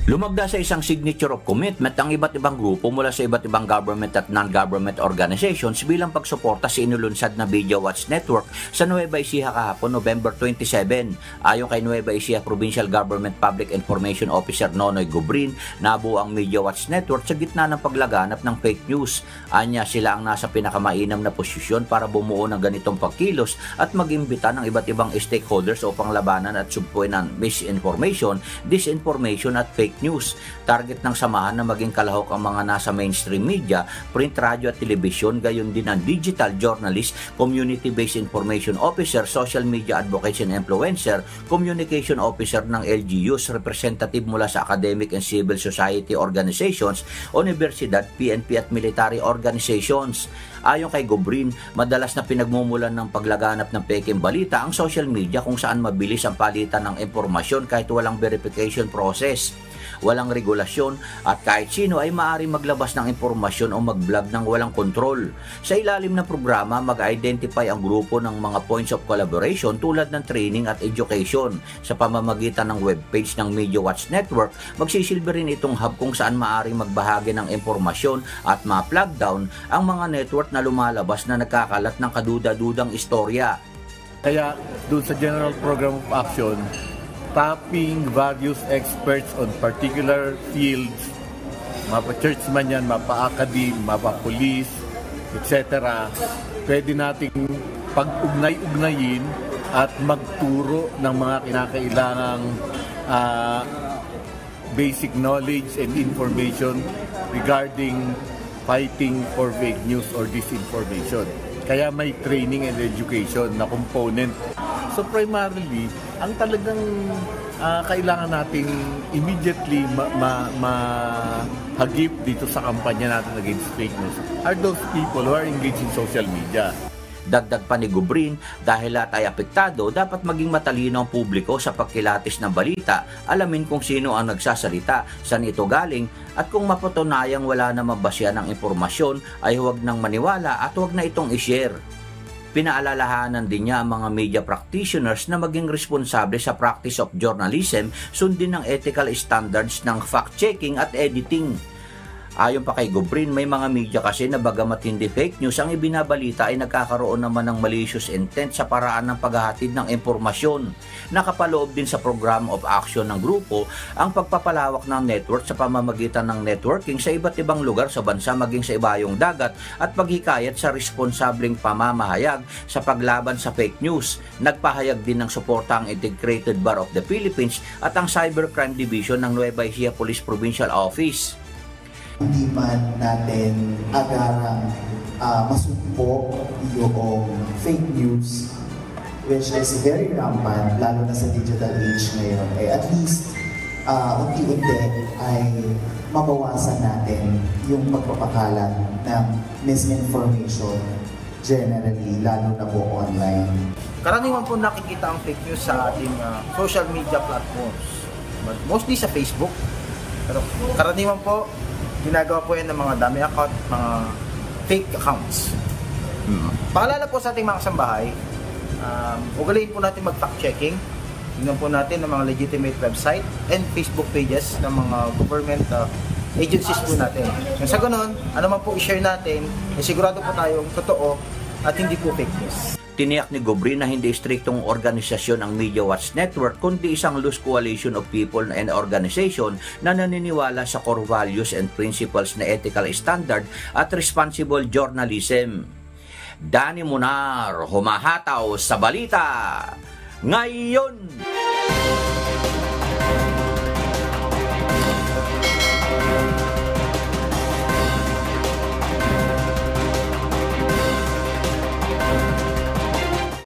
Lumagda sa isang signature of commitment ang iba't ibang grupo mula sa iba't ibang government at non-government organizations bilang pagsuporta sa inulunsad na Media Watch Network sa Nueva Ecija kahapon November 27. Ayon kay Nueva Ecija Provincial Government Public Information Officer Nonoy Gubrin, nabuo ang Media Watch Network sa gitna ng paglaganap ng fake news. Anya sila ang nasa pinakamainam na posisyon para bumuo ng ganitong pagkilos at mag-imbita ng iba't ibang stakeholders upang labanan at sugpuin ang misinformation, disinformation at fake news. Target ng samahan na maging kalahok ang mga nasa mainstream media, print, radio at telebisyon, gayon din ang digital journalist, community-based information officer, social media advocates and influencer, communication officer ng LGUs, representative mula sa academic and civil society organizations, universidad, PNP at military organizations. Ayon kay Gobrin, madalas na pinagmumulan ng paglaganap ng peking balita ang social media kung saan mabilis ang palitan ng impormasyon kahit walang verification process. Walang regulasyon at kahit sino ay maaari maglabas ng impormasyon o mag-vlog ng walang kontrol. Sa ilalim ng programa, mag-identify ang grupo ng mga points of collaboration tulad ng training at education. Sa pamamagitan ng webpage ng Media Watch Network, magsisilbi rin itong hub kung saan maaari magbahagi ng impormasyon at ma-plug down ang mga network na lumalabas na nagkakalat ng kaduda-dudang istorya. Kaya doon sa General Program of Action, tapping various experts on particular fields, mapa-church man yan, mapa-academe, mapa-police, etc. Pwede nating pag-ugnay-ugnayin at magturo ng mga kinakailangang basic knowledge and information regarding fighting for fake news or disinformation. Kaya may training and education na component. So primarily, ang talagang kailangan nating immediately mahagip dito sa kampanya natin against fake news are those people who are engaged in social media. Dagdag pa ni Gubrin, dahil lahat ay apektado, dapat maging matalino ang publiko sa pagkilatis ng balita, alamin kung sino ang nagsasalita, saan ito galing, at kung mapatunayang wala namang basya ng impormasyon, ay huwag nang maniwala at huwag na itong i-share. Pinaalalahanan din niya ang mga media practitioners na maging responsable sa practice of journalism, sundin ng ethical standards ng fact-checking at editing. Ayon pa kay Gubrin, may mga media kasi na bagamat hindi fake news ang ibinabalita ay nagkakaroon naman ng malicious intent sa paraan ng paghahatid ng impormasyon. Nakapaloob din sa program of action ng grupo ang pagpapalawak ng network sa pamamagitan ng networking sa iba't ibang lugar sa bansa maging sa ibayong dagat at paghikayat sa responsableng pamamahayag sa paglaban sa fake news. Nagpahayag din ng suporta ang Integrated Bar of the Philippines at ang Cybercrime Division ng Nueva Ecija Police Provincial Office. Hindi man natin agarang masugpo yung fake news, which is very rampant, lalo na sa digital age ngayon, at least unti-unti ay mabawasan natin yung pagpapakalat ng misinformation generally, lalo na po online. Karaniwan po nakikita ang fake news sa ating social media platforms, but mostly sa Facebook. Pero karaniwan po, ginagawa po yan ng mga dummy account, mga fake accounts. Paalala po sa ating mga kasambahay, ugaliin po natin mag-fact checking. Tingnan po natin ng mga legitimate website and Facebook pages ng mga government agencies po natin. Sa ganun, ano man po i-share natin, sigurado po tayong totoo at hindi po fake news. Tiniyak ni Gobrin na hindi striktong organisasyon ang Media Watch Network kundi isang loose coalition of people and organization na naniniwala sa core values and principles na ethical standard at responsible journalism. Danny Munar, humahataw sa balita ngayon!